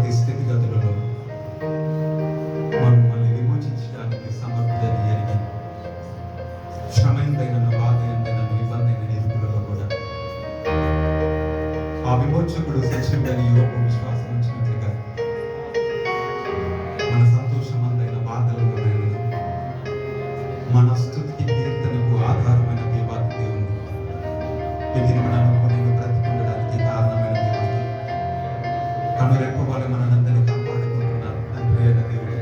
ప్రతి స్థితిగతులలో మమ్మల్ని విమోచించడానికి సమర్థుడని ఎరిగి శ్రమ ఎంతైనను బాధ ఎంతైనను ఇబ్బంది అయిన ఇరుకులలో కూడా ఆ విమోచకుడు సత్యుడని యోపు విశ్వాసం ఉంచినట్లుగా మన సంతోషమంతైన బాధలలోనైనా మన స్తుతికి కీర్తనకు ఆధారమైన దేవాది దేవుని ఇది మనకు నేను బ్రతికుండడానికి కారణమైన దేవుడికి కనురెప్పవాలి మనందరినీ కాపాడుకుంటున్నారు తండ్రి అయిన దేవుడు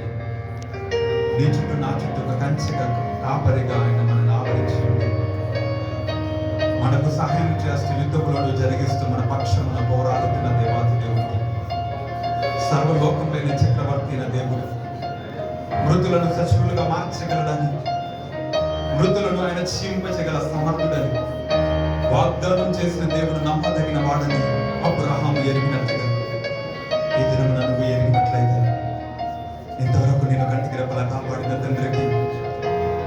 నీ చుట్టూ నా చుట్టూ ఒక కంచిగా కాపరిగా ఆయన మనల్ని ఆవరించి మనకు సహాయం చేస్తూ యుద్ధములను జరిగిస్తూ మన పక్షమున పోరాడుతున్న దేవాది దేవుడికి సర్వలోకంపైన చక్రవర్తి అయిన దేవుడు మృతులను సజీవులుగా మార్చగలడని మృతులను ఆయన జీవింపజగల సమర్థుడని వాగ్దానం చేసిన దేవుడు నమ్మదగిన వాడని అబ్రహాము ఎరిగినట్లుగా ఈ దినం నన్ను ఎరిగినట్లయితే ఇంతవరకు నేను కంటికి రెప్పలా కాపాడిన తండ్రికి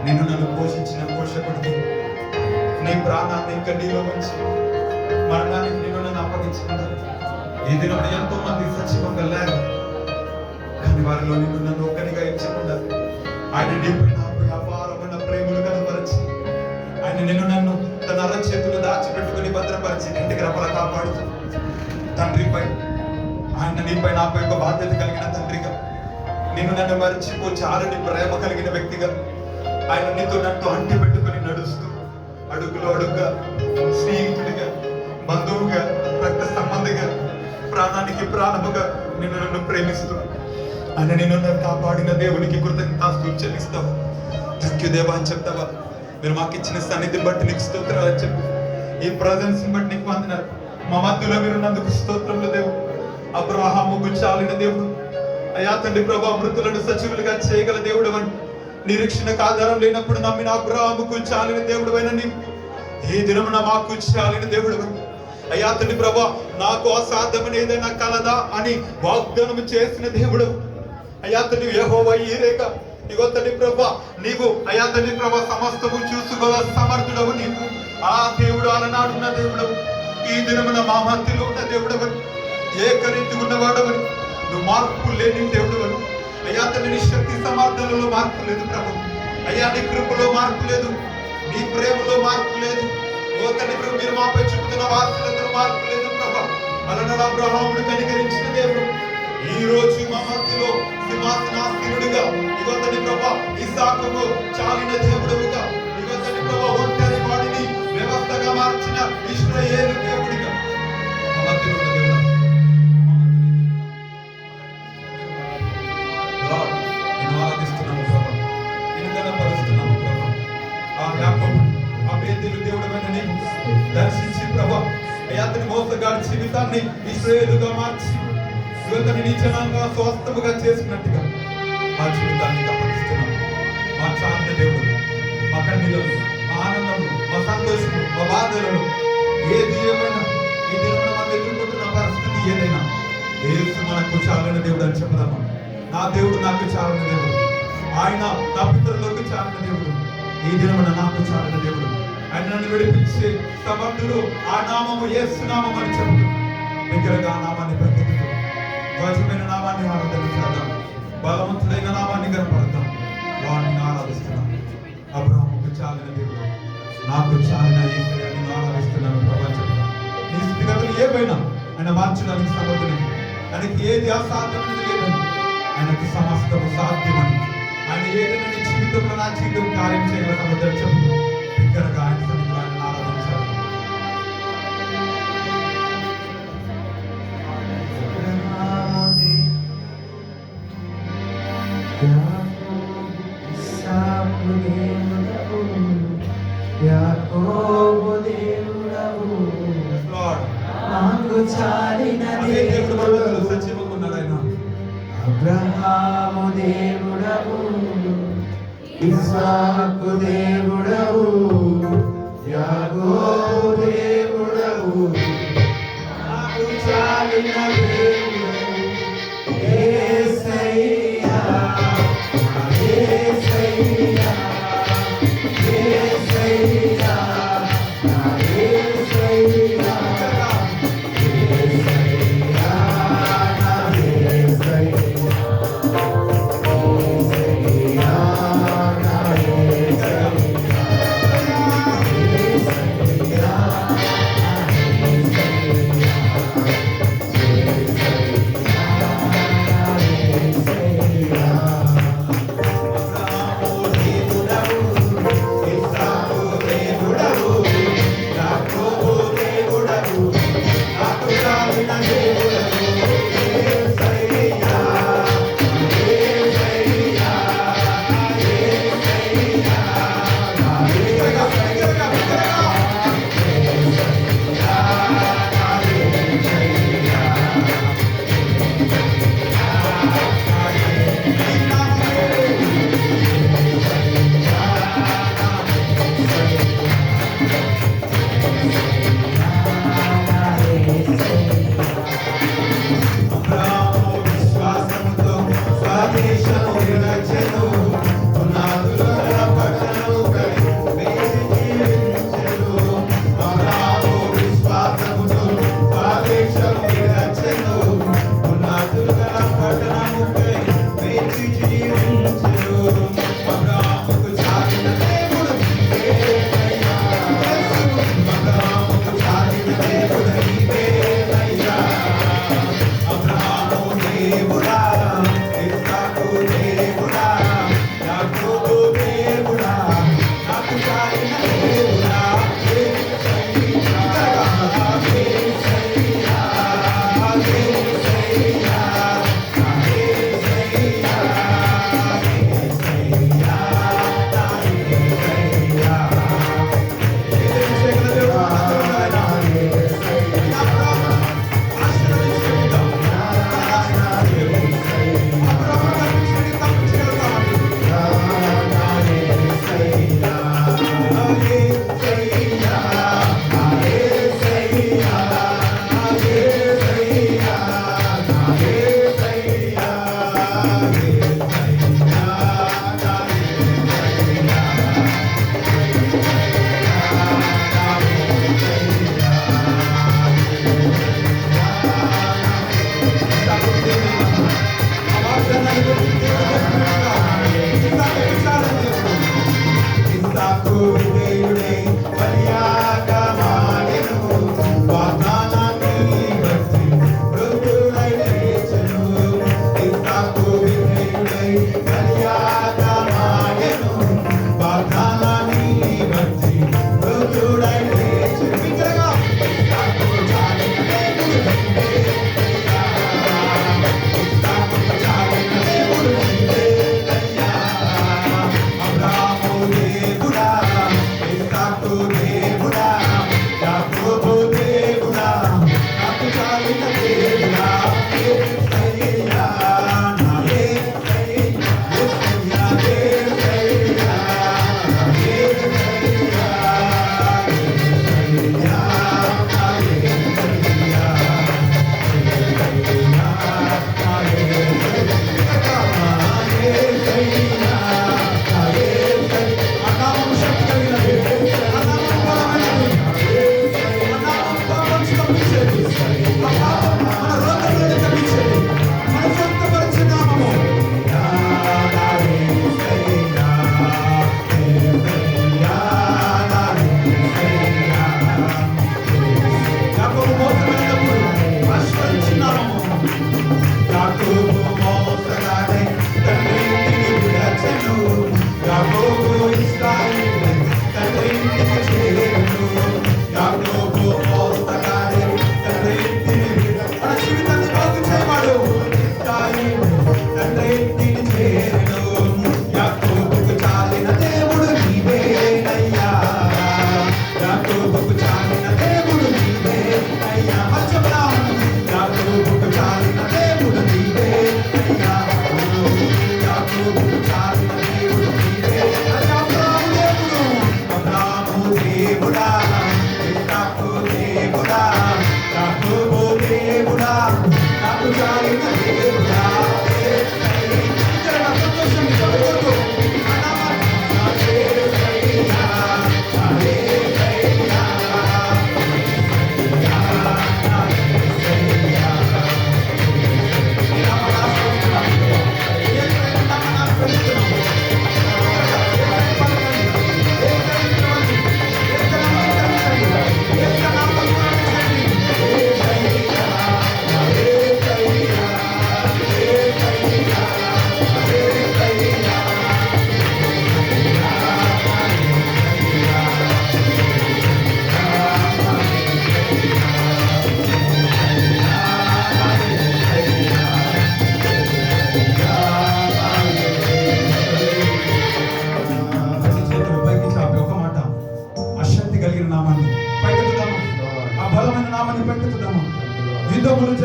నేను నన్ను పోషించిన పోషకుడికి నీ ప్రాణాన్ని గడ్డిలో ఉంచి మరణానికి నేను నన్ను అప్పగించుకున్నాను. ఈ దినం ఎంతో మంది సజీవంగా లేరు, కానీ వారిలో నేను నన్ను ఒక్కనిగా ఎంచకుండా ఆయన నీపై నాపై అపారమైన ప్రేమను కనపరిచి ఆయన నిన్ను నన్ను తన అరచేతులు దాచిపెట్టుకుని భద్రపరిచి ఇంటికి రపల కాపాడుతూ తండ్రిపై ఆయన నీపై నాపై ఒక బాధ్యత కలిగిన తండ్రిగా నిన్ను నన్ను మరిచిపో చాలని ప్రేమ కలిగిన వ్యక్తిగా ఆయన నీతో నన్ను అంటి పెట్టుకుని నడుస్తూ అడుగులో అడుగుగా స్నేహితుడిగా బంధువుగా రక్త సంబంధిగా ప్రాణానికి ప్రాణముగా నిన్ను నన్ను ప్రేమిస్తూ ఆయన నిన్ను నన్ను కాపాడిన దేవునికి కృతజ్ఞతాస్తుతులు చెల్లిస్తావా? థ్యాంక్ యూ దేవా అని చెప్తావా? మీరు మాకు ఇచ్చిన సన్నిధిని బట్టి నీకు స్తోత్రాలు అని చెప్పు. ఈ ప్రజెన్స్ బట్టి నీకు వందనాలు. మా మధ్యలో మీరు నందుకు స్తోత్రములు దేవుడు. అబ్రహాముకు చాలిన దేవుడు అయ్యా తండ్రి ప్రభా, మృతులను సజీవులుగా చేయగల దేవుడు అని నిరీక్షణకు ఆధారం లేనప్పుడు నమ్మిన అబ్రహాముకు చాలిన దేవుడు అయిన నీ ఈ దినమున మాకు చాలిన దేవుడు అయ్యా తండ్రి ప్రభా, నాకు అసాధ్యమని ఏదైనా కలదా అని వాగ్దానం చేసిన దేవుడు అయ్యా తండ్రి యెహోవా ఈరేక ఇగో తండ్రి ప్రభా, నీవు అయ్యా తండ్రి ప్రభా సమస్తము చూసుకోగల సమర్థుడవు నీవు. ఆ దేవుడు అలనాడున్న దేవుడవు, ఈ దినమున మా మధ్యలో ఉన్న దేవుడవని ఏకరీతి ఉన్నవాడవని నువ్వు మార్పు లేని దేవుడవని అయ్యా తండ్రి నీ శక్తి సమర్థనలో మార్పు లేదు ప్రభు. అయ్యా నీ కృపలో మార్పు లేదు, నీ ప్రేమలో మార్పు లేదు. ఓ తండ్రి ప్రభు, మీరు మాపై చూపుతున్న వార్తలతో మార్పు లేదు ప్రభు. అలనాడు అబ్రహామును కనికరించిన దేవుడు ఈ రోజు మా మధ్యలో సింహాసనాసీనుడిగా ఇగో తండ్రి ప్రభు ఇస్సాకుకు చాలిన దేవుడుగా ఇగో తండ్రి ప్రభు ఒంటరి వాడిని వ్యవస్థగా మార్చిన ఇశ్రాయేలు దేవుడిగా మా మధ్యలో ఉన్న దేవుడు ఆరాధిస్తున్నాము ప్రభు, నిన్ను కనపరుస్తున్నాము ప్రభు. ఆ యాకోబు ఆ బేతేలు దేవుడైన నీవు దర్శించి ప్రభు అయ్యా అతని మోసగాడి జీవితాన్ని ఇశ్రాయేలుగా మార్చి యువతని నీ జనాంగా స్వస్థముగా చేసినట్టుగా మా జీవితాన్ని అప్పగిస్తున్నాము. మా చాలిన దేవుడు, మా కన్నీళ్ళు, మా ఆనందము, మా సంతోషము, మా బాధలను ఏది ఏమైనా ఈ దినమున మనం ఎదుర్కొంటున్న పరిస్థితి ఏదైనా యేసు మనకు చాలిన దేవుడు అని చెప్దామా? నా దేవుడు నాకు చాలిన దేవుడు, ఆయన నా పితరులకు చాలిన దేవుడు, ఈ దినమున నాకు చాలిన దేవుడు. ఆయన నన్ను విడిపించే సమర్థుడు. ఆ నామము యేసు నామం అని చెబుతూ దగ్గరగా నామాన్ని ప్రకటిస్తూ ధ్వజమైన నామాన్ని ఆరాధన చేద్దాం, బలవంతుడైన నామాన్ని కనపడతాం, వాడిని ఆరాధిస్తున్నాం. అబ్రహాముకు చాలిన దేవుడు, నాకు చాలిన యేసయ్య నిన్ను ఆరాధిస్తున్నాను ప్రపంచం. నీ స్థితిగతులు ఏవైనా ఆయన మార్చడానికి సమర్థుడు. ఆయనకి ఏది అసాధ్యమైనది లేదని, ఆయనకు సమస్తము సాధ్యమని, ఆయన ఏదైనా నీ జీవితంలో నా జీవితం కార్యం చేయగల సమర్థుడు చెబుతూ దగ్గరగా ఆయన సన్నిధిలో ఆయన ఆరాధించాలి. యాకోబు దేవుడవు నాకు చాలిన దేవుడు, సజీవంగా ఉన్నాడు ఆయన. అబ్రహాము దేవుడవు, ఇస్సాకు దేవుడవు, యాకోబు దేవుడవు నాకు చాలిన దేవుడవు. యేసయ్యా యేసయ్యా యేసయ్యా నా యేసయ్యా యేసయ్యా నా యేసయ్యా బిగ్గరగా, బిగ్గరగా, బిగ్గరగా. నీ నామమే.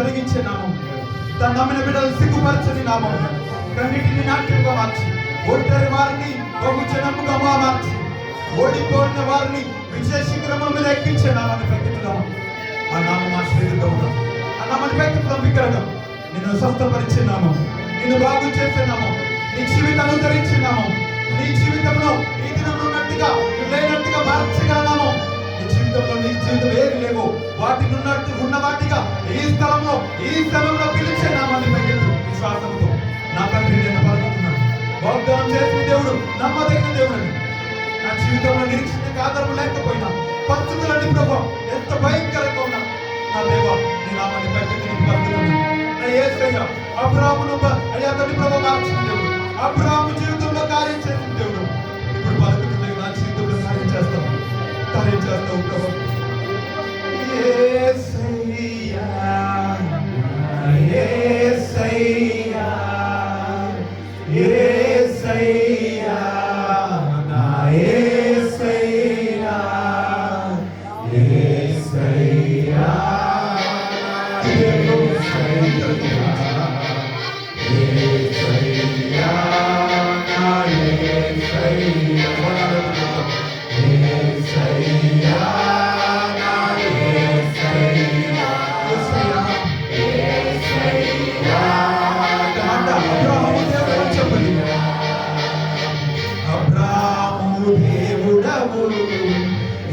కలిగించే నామం, తన నమ్మిన బిడ్డలు సిగ్గుపరచని నామం, కన్నిటిని నాట్యంగా మార్చి, ఒంటరి వారిని బహుజనముగా మార్చి, ఓడిపోయిన వారిని విజయ శిఖరముల మీద ఎక్కించే నామాన్ని ప్రకటిద్దాం. ఆ నామం ఆశ్రయిద్దాం. ఆ నామాన్ని ప్రకటిద్దాం. విగ్రహం నిన్ను స్వస్థపరిచే నామం, నిన్ను బాగు చేసే నామం, నీ జీవితాన్ని ఉద్ధరించే నామం, నీ జీవితంలో ఈ దినంలో ఉన్నట్టుగా లేనట్టుగా మార్చగల నామం. నీ జీవితంలో నీ జీవితం ఏది లేవో వాటిని ఉన్నట్టు ఉన్న వాటిగా ఈ స్థలంలో పిలిచే నామాన్ని ప్రకటిద్దాం. విశ్వాసంతో నా తండ్రి నేను పలుకుతున్నాను. వాగ్దానం చేసిన దేవుడు నమ్మదగిన దేవుడు. నా జీవితంలో నిరీక్షిత ఆధారం లేకపోయినా పరిస్థితులన్నీ ప్రభావం ఎంత భయంకరంగా ఉన్నా నా దేవా నీ నామాన్ని పలుకుతున్నాను. నా యేసయ్య అబ్రాహామును అయ్యా తండ్రి ప్రభావం మార్చిన దేవుడు, అబ్రాహాము జీవితంలో కార్యం చేసిన దేవుడు ఇప్పుడు పలుకుతుంది. నా జీవితంలో కార్యం చేస్తావు ప్రభావం. యేసయ్యా యేసయ్యా యేసయ్యా నా యేసయ్యా యేసయ్యా అబ్రాహాము దేవుడవు,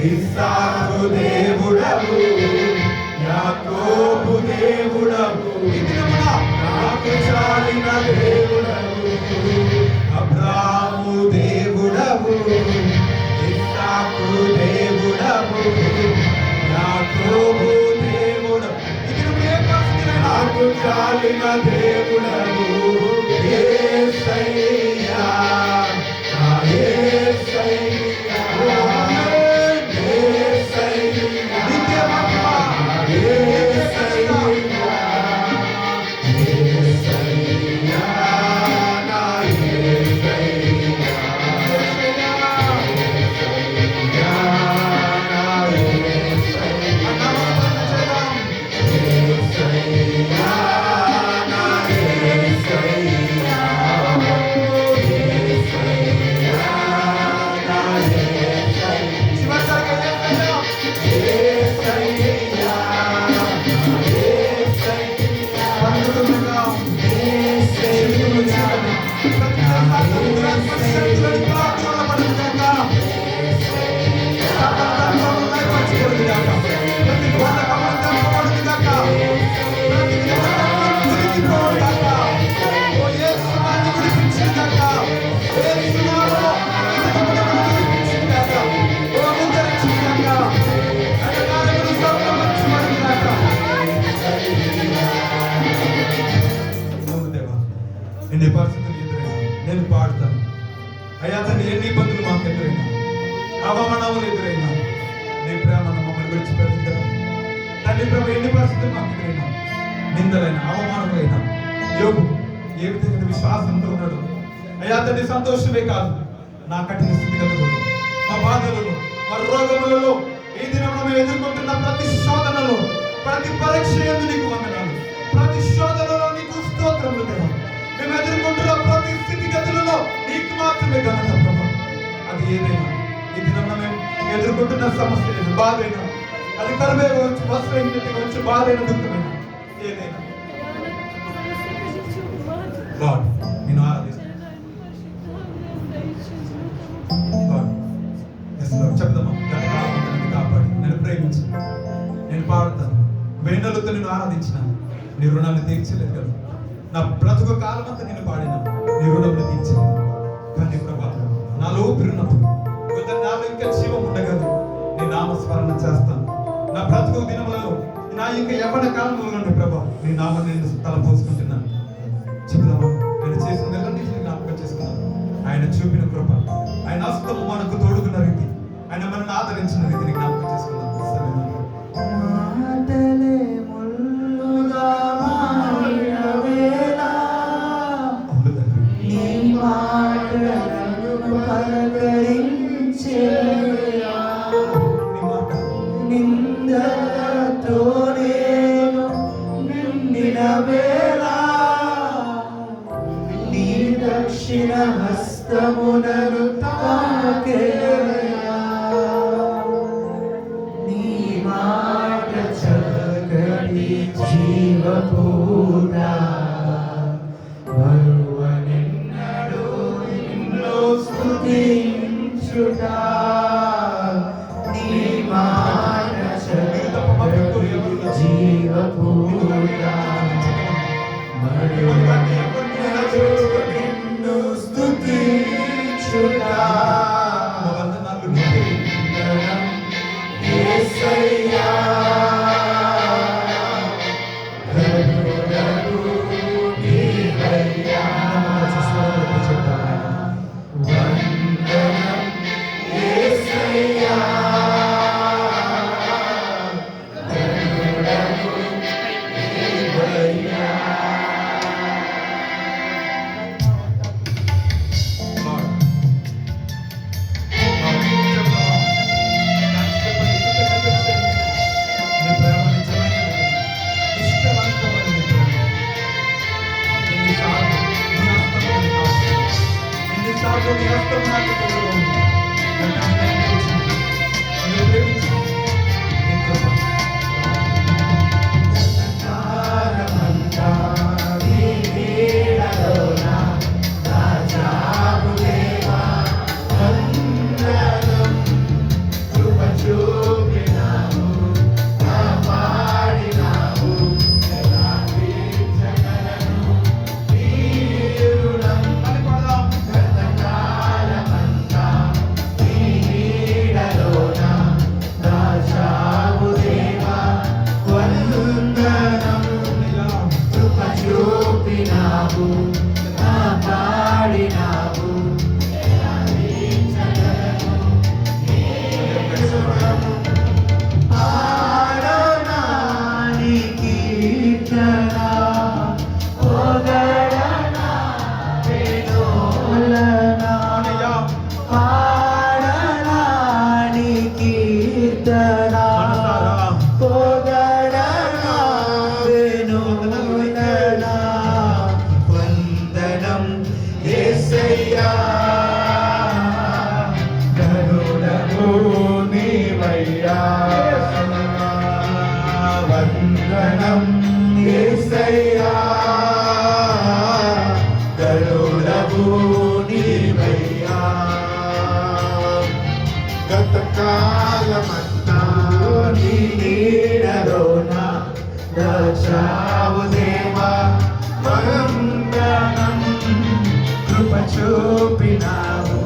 ఇస్సాకు దేవుడవు, యాకోబు దేవుడవు, నాకు చాలిన దేవుడవు. అబ్రాహాము దేవుడవు, ఇస్సాకు దేవుడవు, యాకోబు దేవుడవు, నాకు చాలిన దేవుడవు. యేసయ్యా నా యేసయ్యా యేసయ్యా నిత్యమహిమ యేసయ్యా యేసయ్యా నా యేసయ్యా యేసయ్యా నా యేసయ్యా ఎన్ని పరిస్థితులు ఎదురైనా నేను పాడుతాను. అయ్యా తండ్రి ఎన్ని ఇబ్బందులు మాకు ఎదురైనా, అవమానములు ఎదురైనా నీ ప్రేమ మమ్మల్ని విడిచిపెట్టదు కదా తండ్రి. ప్రభు ఎన్ని పరిస్థితులు మాకు ఎదురైనా, నిందలైన అవమానములైనా, యోబు ఏ విధంగా విశ్వాసంతో ఉన్నాడు అయ్యా తండ్రి. సంతోషమే కాదు, నా కఠిన స్థితిగతులలో, మా బాధలలో, మా రోగములలో, ఈ దినంలో మేము ఎదుర్కొంటున్న ప్రతి శోధనలో, ప్రతి పరీక్ష యందు నీకు వందనాలు, ప్రతి శోధనలో నీకు స్తోత్రములు దేవా. మేము ఎదుర్కొంటున్న ప్రతి స్థితిగతులలో నీకు మాత్రమే ఘనత ప్రభు. అది ఏదైనా ఈ దినంలో మేము ఎదుర్కొంటున్న సమస్య లేదు, బాధ అయినా, అది కరువే కావచ్చు, వస్త్రహీనత కావచ్చు, బాధ అయిన దుఃఖమైన ఏదైనా గాడ్ నేను ఆరాధిస్తాను. చెప్దామా నన్ను కాపాడి నన్ను ప్రేమించి నేను పాడుతాను. వేణులతో నేను ఆరాధించిన నీ రుణాన్ని తీర్చలేదు కదా. నా బ్రతుకు కాలం అంతా నేను పాడిన నీ రుణంలో తీర్చలేదు. కానీ ప్రభా నాలో ఊపిరినప్పుడు నాలో ఇంకా జీవం ఉండగలదు నీ నామస్మరణ చేస్తాను. నా బ్రతుకు దినములలో నా ఇంకా యవ్వన కాలంలో ప్రభా నీ నామాన్ని నేను తలపోసుకుంటున్నాను. చెప్దామా ఆయన చేసిన నెలన్నింటినీ జ్ఞాపకం చేసుకున్నాను. ఆయన చూపిన కృప, ఆయన హస్తము మనకు తోడుకున్న రీతి, ఆయన మనల్ని ఆదరించిన రీతిని జ్ఞాపకం చేసుకున్నాను. నిందతో నేను కృంగిన వేళ నీ దక్షిణ హస్తమునను తాకేనయ్యా. నీ మాట చక్కటి జీవపూట మరువనెన్నడూ నిన్ను స్తుతించుట. నీ మాట చక్కటి జీవపూట మరువనెన్నడూ నిన్ను స్తుతించుట. వందనాలు నీకే. యేసయ్యా కరుణకు నీవయ్యా. వందనం యేసయ్యా కరుణకు నీవయ్యా. వందనం యేసయ్యా కరుణకు నీవయ్యా. గతకాలమంతా నీ నీడలోన దాచావు దేవా. వందనం కృప చూపినావు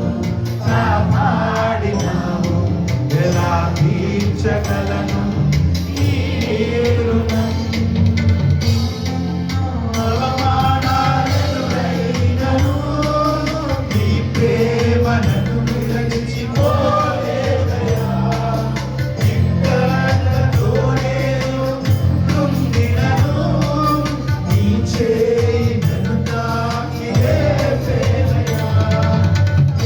కాపాడినావు. ఎలా తీర్చగలను ఈ రుణం. అవమానాలెదురైనను నీ ప్రేమ నన్ను విడిచిపోలేదయ్యా. నిందలతో నేను కృంగినను నీ చేయి నన్ను తాకి లేపేదయ్యా.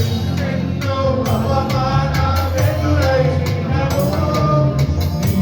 ఎన్నెన్నో అవమానాలెదురైనను నీ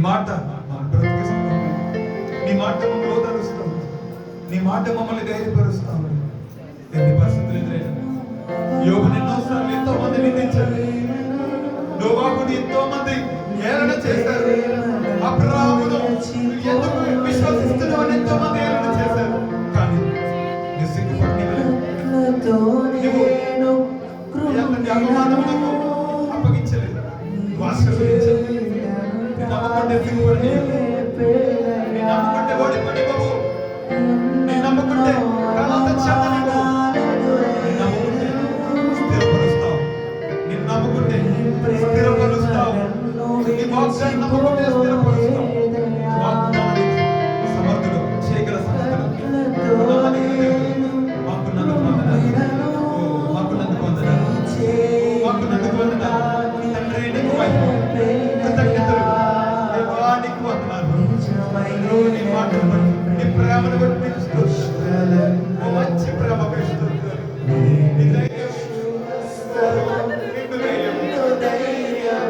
మాట మమ్మల్ని బ్రతికిస్తుంది. నీ మాట మమ్మల్ని ఓదారుస్తాం. నీ మాట మమ్మల్ని ధైర్యపరుస్తాం. ఎన్ని పరిస్థితులు ఎదురైనా యోబుని ఎన్నోసార్లు ఎంతో మంది నిందించారు. నోవాహుని ఎంతో మంది ఏలన చేశారు. అబ్రాహామును ఎందుకు విశ్వసిస్తున్నావని ఎంతో మంది ఏలన చేశారు. కానీ నీ సిగ్గుపడనివ్వలేదు. నువ్వు అవమానములకు అప్పగించలేదు. నువ్వు ఆశీర్వదించలేదు. నీ నమ్మకంటే సిగ్గుపడనివ్వలేదు. నీ నమ్మకంటే ఓడిపోయి బాబు. నీ నమ్మకంటే కాలంత చెందనివ్వు. నీ నమ్మకుంటే స్థిరపరుస్తావు. నీ నమ్మకుంటే స్థిరపరుస్తావు. నీ వాగ్దాన్ని నమ్మకుంటే స్థిరపరుస్తావు. వాగ్దానానికి సమర్థుడు, చేయగల సమర్థుడు. నమ్మకం దేవుడు. మాకున్నందుకు వందనాలు. మాకున్నందుకు వందనాలు. మాకున్నందుకు వందనాలు. తండ్రి నీకు మహిమ, కృతజ్ఞతలు. దేవా నీకు వందనాలు. నీ మాటలు బట్టి, నీ ప్రేమను బట్టి నీకు స్తుతులు. ఓ మంచి ప్రేమ స్తుతులు. నీ ధైర్యం, నీకు ధైర్యం, ఎంత ధైర్యం.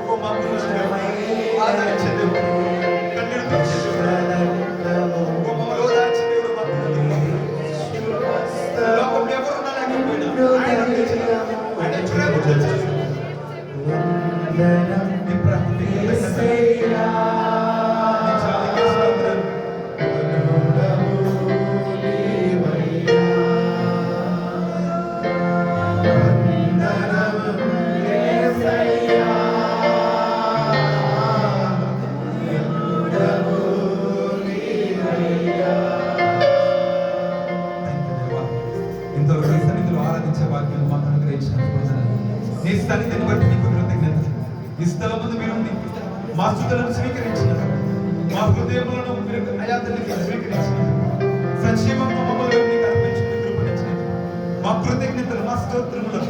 ఓ మాకున్నందుకు ఆదరించే దేవుడు, కన్నీరు తుడిచే దేవుడు, ఓ మమ్మల్ని ఓదార్చే దేవుడు మాకున్నందుకు. లోకంలో ఎవరున్నా లేకపోయినా ఆయన తెచ్చిన, ఆయన ప్రేమ తెచ్చిన నీ ప్రేమ, నీ కృతజ్ఞత, నీ చాలికే స్తోత్రం. ఇంతవరకు నీ సన్నిధిలో ఆరాధించే వాక్యాన్ని మాకు అనుగ్రహించినందుకు వందనాలు. నీ సన్నిధిని బట్టి నీకు కృతజ్ఞత. ఈ స్థలం ముందు మీరు ఉండి మా స్తుతులను స్వీకరించినందుకు, మా హృదయములను మీరు అయా తల్లికి స్వీకరించినందుకు, సజీవంగా మమ్మల్ని నీకు అర్పించి కృపణించినందుకు మా కృతజ్ఞతలు, మా స్తోత్రములను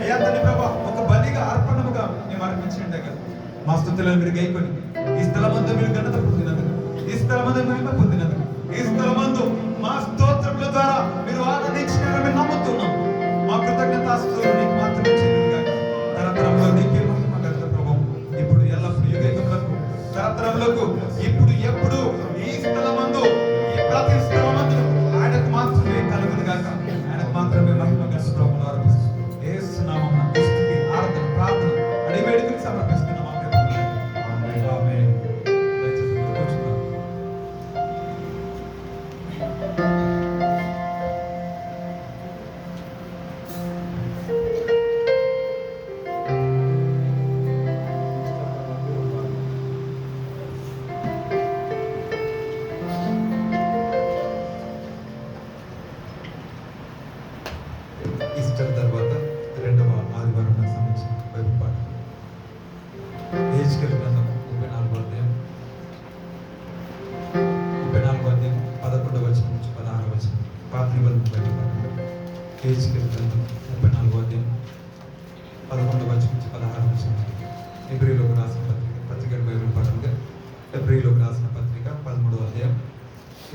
అయా తల్లి ప్రభా ఒక బలిగా అర్పణముగా మేము అర్పించిండగా మా స్తుతులను మీరు గైకొని ఈ స్థలమందు మీరు ఘనత పొందినందుకు, ఈ స్థలమందు మహిమ పొందినందుకు, ఈ స్థలమందు మా స్తోత్రముల ద్వారా మీరు ఆరాధించినారని మేము నమ్ముతున్నాం. మా కృతజ్ఞతాస్తుతులు నీకు మాత్రమే చెల్లిందిగా. తరతరంలో నీకే మహిమ ఘనత ప్రభావం ఇప్పుడు ఎల్లప్పుడు యుగయుగములకు, తరతరములకు ఇప్పుడు ఎప్పుడు ఈ స్థలమందు, ఈ ప్రతి స్థలమందు ఆయనకు మాత్రమే కలుగును గాక. ఆయనకు మాత్రమే మహిమ ఘనత ప్రభువును ఆరాధిస్తూ యేసు నామమున స్తుతి, ఆరాధన, ప్రార్థన అడిగి వేడుకలు సమర్పిస్తున్నాం. ఆమేన్. దయచేసి కూర్చుందాం. ఈస్టర్ తర్వాత రెండవ ఆదివారం సంబంధించిన బైబిల్ పాఠం హెజ్కేలు గ్రంథం 34వ అధ్యాయం 11వ వచనం నుంచి 16వ వచనం. పాత నిబంధన బైబిల్ పాఠంలో హెజ్కేలు గ్రంథం 34వ అధ్యాయం 11వ వచనం నుంచి 16వ వచనం. హెబ్రీయులకు రాసిన పత్రిక బైబిల్ పాఠంగా హెబ్రీయులకు రాసిన పత్రిక 13వ అధ్యాయం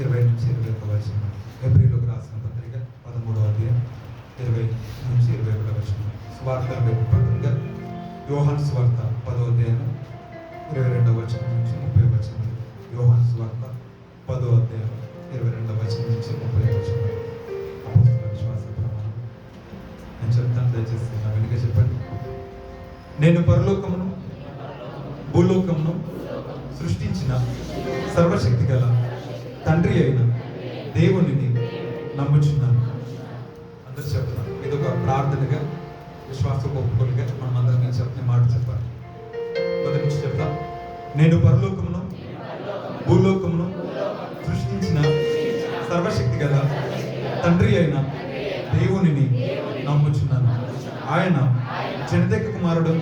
20 నుంచి 21వ వచనం. హెబ్రీయులకు రాసిన పత్రిక 13వ అధ్యాయం 20 నుంచి 21వ వచనం. సువార్తల బైబిల్ పాఠంగా యోహాను సువార్త 10వ అధ్యాయం 22వ వచనం నుంచి 30వ వచనం. యోహాను సువార్త 10వ అధ్యాయం 22వ వచనం నుంచి 30వ వచనం. అపోస్తలుల విశ్వాస ప్రమాణం. నేను చెప్తాను, దయచేసి నా వెనుక చెప్పండి. నేను పరలోకమును భూలోకమును సృష్టించిన సర్వశక్తి గల తండ్రి అయిన దేవునిని నమ్ముచున్నాను. అందరూ చెప్తాను. ఇది ఒక ప్రార్థనగా, విశ్వాస ఒప్పుకోలుగా మనం అందరం చెప్పిన మాట చెప్పాలి. మొదటి నుంచి చెప్తాం. నేను పరలోకమును భూలోకమును సృష్టించిన సర్వశక్తి గల తండ్రి అయిన దేవునిని నమ్ముచున్నాను. ఆయన జనదేక కుమారుడు